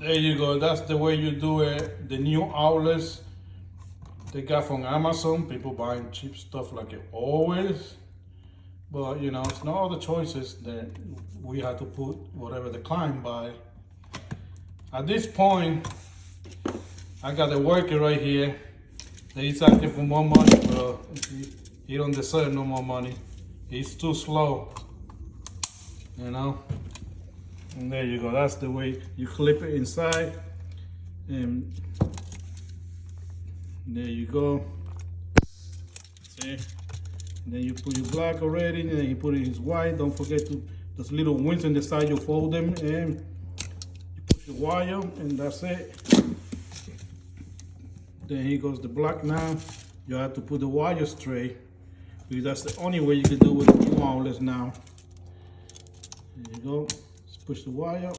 There you go. That's the way you do it. The new outlets they got from Amazon. People buying cheap stuff like it always. But you know, it's no other choices. Then we have to put whatever the client buy. At this point, I got the worker right here. He's asking for more money, bro. He don't deserve no more money. He's too slow. You know? And there you go. That's the way you clip it inside. And there you go. See? And then you put your black already, and then you put in his white. Don't forget to those little wings on the side, you fold them and you put your wire, and that's it. Then here goes the black now. You have to put the wire straight, because that's the only way you can do it with the new outlets now. There you go. Just push the wire.